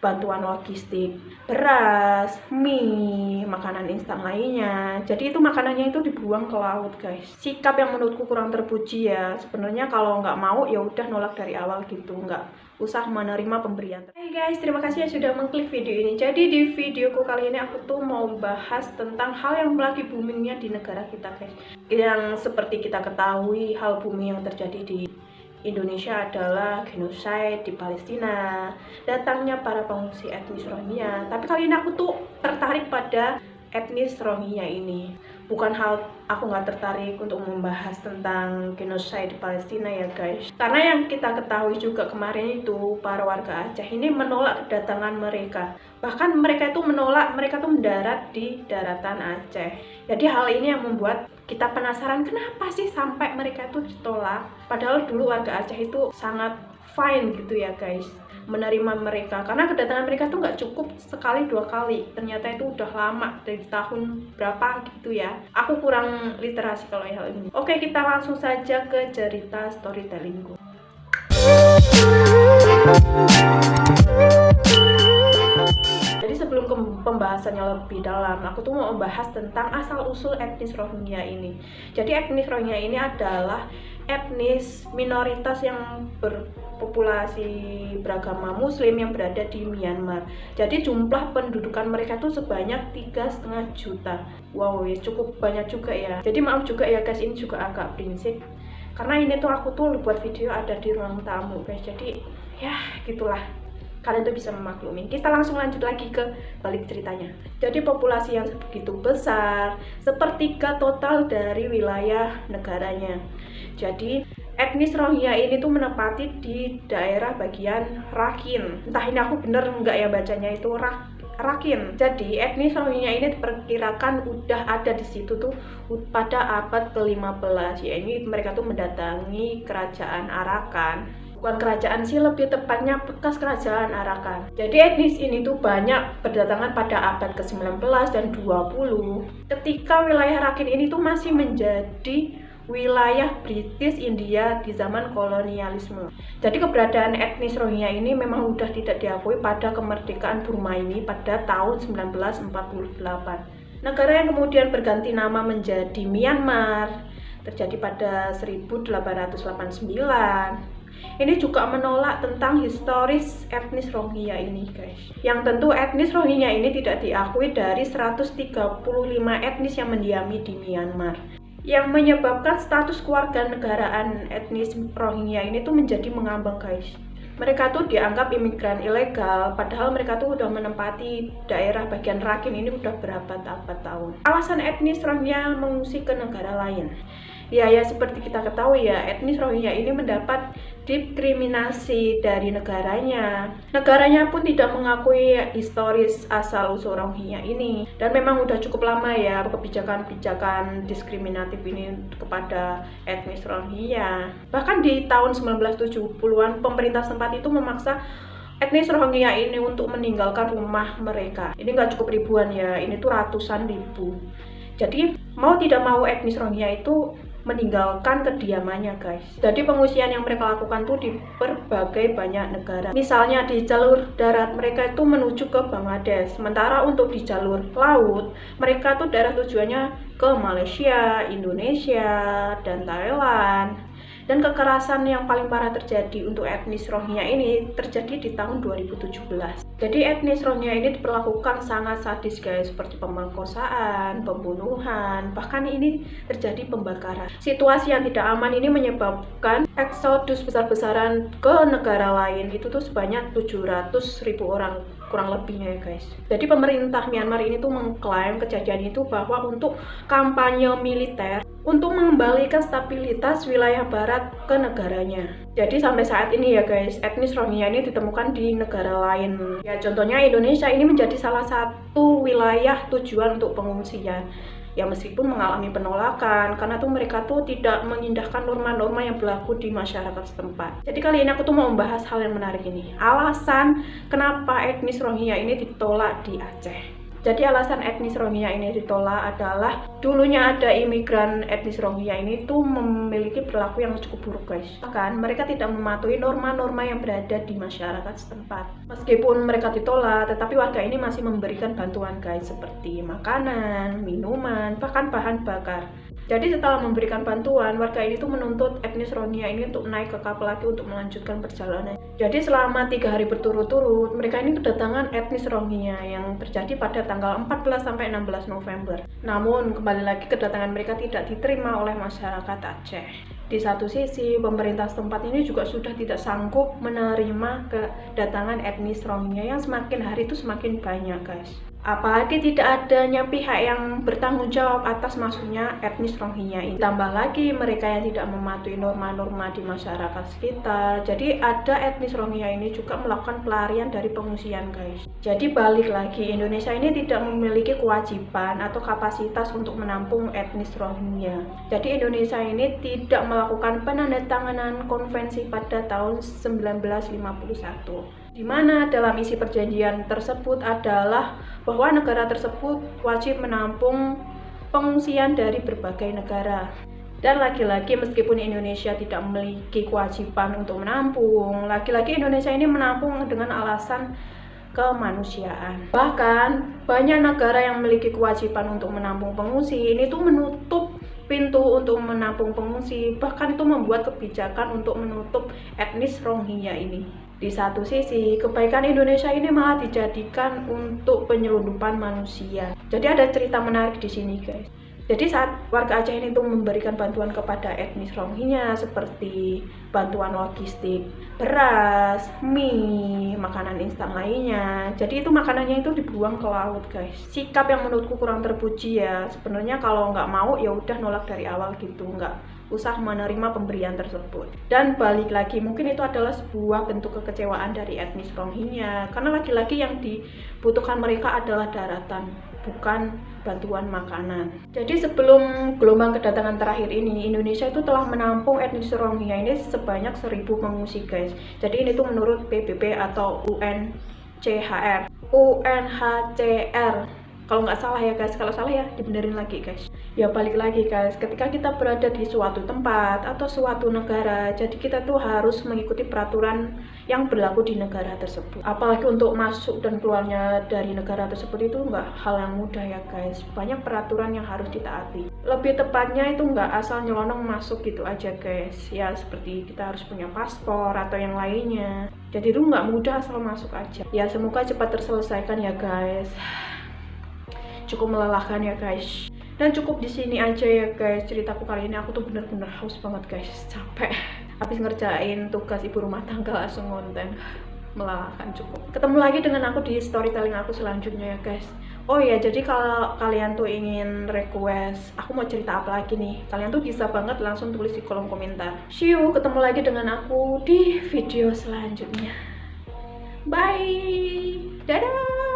bantuan logistik, beras, mie, makanan instan lainnya. Jadi itu makanannya itu dibuang ke laut, guys. Sikap yang menurutku kurang terpuji ya. Sebenarnya kalau nggak mau ya udah nolak dari awal gitu, nggak usah menerima pemberian. Hai guys, terima kasih ya sudah mengklik video ini. Jadi di videoku kali ini aku tuh mau bahas tentang hal yang lagi boomingnya di negara kita, guys. Yang seperti kita ketahui, hal booming yang terjadi di Indonesia adalah genosida di Palestina, datangnya para pengungsi etnis Rohingya. Tapi kali ini aku tuh tertarik pada etnis Rohingya ini. Bukan hal aku nggak tertarik untuk membahas tentang genosida di Palestina ya guys. Karena yang kita ketahui juga kemarin itu para warga Aceh ini menolak kedatangan mereka. Bahkan mereka itu menolak, mereka tuh mendarat di daratan Aceh. Jadi hal ini yang membuat kita penasaran kenapa sih sampai mereka itu ditolak. Padahal dulu warga Aceh itu sangat fine gitu ya guys, menerima mereka, karena kedatangan mereka tuh nggak cukup sekali dua kali, ternyata itu udah lama dari tahun berapa gitu ya. Aku kurang literasi kalau hal ini. Oke, kita langsung saja ke cerita storytellingku. Jadi sebelum ke pembahasannya lebih dalam, aku tuh mau membahas tentang asal-usul etnis Rohingya ini. Jadi etnis Rohingya ini adalah etnis minoritas yang berpopulasi beragama Muslim yang berada di Myanmar. Jadi jumlah pendudukan mereka tuh sebanyak 3,5 juta. Wow, ya cukup banyak juga ya. Jadi maaf juga ya guys, ini juga agak berisik. Karena ini tuh aku tuh buat video ada di ruang tamu guys. Jadi ya gitulah, kalian tuh bisa memaklumi. Kita langsung lanjut lagi ke balik ceritanya. Jadi populasi yang begitu besar, sepertiga total dari wilayah negaranya. Jadi etnis Rohingya ini tuh menempati di daerah bagian Rakhine. Entah ini aku bener nggak ya bacanya itu Rakhine. Jadi etnis Rohingya ini diperkirakan udah ada di situ tuh pada abad ke-15. Ya ini mereka tuh mendatangi kerajaan Arakan. Bukan kerajaan sih, lebih tepatnya bekas kerajaan Arakan. Jadi etnis ini tuh banyak berdatangan pada abad ke-19 dan 20 ketika wilayah Rakhine ini tuh masih menjadi wilayah British India di zaman kolonialisme. Jadi keberadaan etnis Rohingya ini memang udah tidak diakui pada kemerdekaan Burma ini pada tahun 1948. Negara yang kemudian berganti nama menjadi Myanmar terjadi pada 1889. Ini juga menolak tentang historis etnis Rohingya ini guys. Yang tentu etnis Rohingya ini tidak diakui dari 135 etnis yang mendiami di Myanmar, yang menyebabkan status kewarganegaraan etnis Rohingya ini tuh menjadi mengambang guys. Mereka tuh dianggap imigran ilegal, padahal mereka tuh udah menempati daerah bagian Rakhine ini udah berabad-abad tahun. Alasan etnis Rohingya mengungsi ke negara lain. Ya seperti kita ketahui ya, etnis Rohingya ini mendapat diskriminasi dari negaranya. Negaranya pun tidak mengakui historis asal-usul Rohingya ini. Dan memang udah cukup lama ya kebijakan-kebijakan diskriminatif ini kepada etnis Rohingya. Bahkan di tahun 1970-an pemerintah setempat itu memaksa etnis Rohingya ini untuk meninggalkan rumah mereka. Ini nggak cukup ribuan ya, ini tuh ratusan ribu. Jadi mau tidak mau etnis Rohingya itu meninggalkan kediamannya guys. Jadi pengungsian yang mereka lakukan tuh di berbagai banyak negara. Misalnya di jalur darat mereka itu menuju ke Bangladesh. Sementara untuk di jalur laut mereka tuh daerah tujuannya ke Malaysia, Indonesia, dan Thailand. Dan kekerasan yang paling parah terjadi untuk etnis Rohingya ini terjadi di tahun 2017. Jadi etnis Rohingya ini diperlakukan sangat sadis guys, seperti pemerkosaan, pembunuhan, bahkan ini terjadi pembakaran. Situasi yang tidak aman ini menyebabkan eksodus besar-besaran ke negara lain. Itu tuh sebanyak 700.000 orang kurang lebihnya ya guys. Jadi pemerintah Myanmar ini tuh mengklaim kejadian itu bahwa untuk kampanye militer untuk mengembalikan stabilitas wilayah barat ke negaranya. Jadi sampai saat ini ya guys, etnis Rohingya ini ditemukan di negara lain. Ya contohnya Indonesia ini menjadi salah satu wilayah tujuan untuk pengungsian. Ya meskipun mengalami penolakan karena tuh mereka tuh tidak mengindahkan norma-norma yang berlaku di masyarakat setempat. Jadi kali ini aku tuh mau membahas hal yang menarik ini. Alasan kenapa etnis Rohingya ini ditolak di Aceh. Jadi alasan etnis Rohingya ini ditolak adalah dulunya ada imigran etnis Rohingya ini tuh memiliki perilaku yang cukup buruk guys. Bahkan mereka tidak mematuhi norma-norma yang berada di masyarakat setempat. Meskipun mereka ditolak, tetapi warga ini masih memberikan bantuan guys, seperti makanan, minuman, bahkan bahan bakar. Jadi setelah memberikan bantuan, warga ini tuh menuntut etnis Rohingya ini untuk naik ke kapal lagi untuk melanjutkan perjalanan. Jadi selama 3 hari berturut-turut, mereka ini kedatangan etnis Rohingya yang terjadi pada tanggal 14 sampai 16 November. Namun kembali lagi kedatangan mereka tidak diterima oleh masyarakat Aceh. Di satu sisi, pemerintah setempat ini juga sudah tidak sanggup menerima kedatangan etnis Rohingya yang semakin hari itu semakin banyak guys. Apalagi tidak adanya pihak yang bertanggung jawab atas masuknya etnis Rohingya ini. Tambah lagi mereka yang tidak mematuhi norma-norma di masyarakat sekitar. Jadi ada etnis Rohingya ini juga melakukan pelarian dari pengungsian guys. Jadi balik lagi, Indonesia ini tidak memiliki kewajiban atau kapasitas untuk menampung etnis Rohingya. Jadi Indonesia ini tidak melakukan penandatanganan konvensi pada tahun 1951. Di mana dalam isi perjanjian tersebut adalah bahwa negara tersebut wajib menampung pengungsian dari berbagai negara. Dan lagi-lagi meskipun Indonesia tidak memiliki kewajiban untuk menampung, lagi-lagi Indonesia ini menampung dengan alasan kemanusiaan. Bahkan banyak negara yang memiliki kewajiban untuk menampung pengungsi ini tuh menutup pintu untuk menampung pengungsi, bahkan itu membuat kebijakan untuk menutup etnis Rohingya ini. Di satu sisi, kebaikan Indonesia ini malah dijadikan untuk penyelundupan manusia. Jadi ada cerita menarik di sini guys. Jadi saat warga Aceh ini tuh memberikan bantuan kepada etnis Rohingya seperti bantuan logistik, beras, mie, makanan instan lainnya. Jadi itu makanannya itu dibuang ke laut guys. Sikap yang menurutku kurang terpuji ya. Sebenarnya kalau nggak mau ya udah nolak dari awal gitu, nggak usah menerima pemberian tersebut. Dan balik lagi, mungkin itu adalah sebuah bentuk kekecewaan dari etnis Rohingya karena lagi-lagi yang dibutuhkan mereka adalah daratan, bukan bantuan makanan. Jadi sebelum gelombang kedatangan terakhir ini, Indonesia itu telah menampung etnis Rohingya ini sebanyak 1000 pengungsi guys. Jadi ini tuh menurut PBB atau UNHCR. Kalau nggak salah ya guys, kalau salah ya dibenerin lagi guys. Ya balik lagi guys, ketika kita berada di suatu tempat atau suatu negara, jadi kita tuh harus mengikuti peraturan yang berlaku di negara tersebut. Apalagi untuk masuk dan keluarnya dari negara tersebut itu nggak hal yang mudah ya guys. Banyak peraturan yang harus ditaati. Lebih tepatnya itu nggak asal nyelonong masuk gitu aja guys. Ya seperti kita harus punya paspor atau yang lainnya. Jadi itu nggak mudah asal masuk aja. Ya semoga cepat terselesaikan ya guys. Cukup melelahkan ya guys. Dan cukup di sini aja ya guys ceritaku kali ini. Aku tuh bener-bener haus banget guys, capek habis ngerjain tugas ibu rumah tangga langsung konten. Melelahkan cukup. Ketemu lagi dengan aku di storytelling aku selanjutnya ya guys. Oh ya, jadi kalau kalian tuh ingin request aku mau cerita apa lagi nih, kalian tuh bisa banget langsung tulis di kolom komentar. See you, ketemu lagi dengan aku di video selanjutnya. Bye, dadah.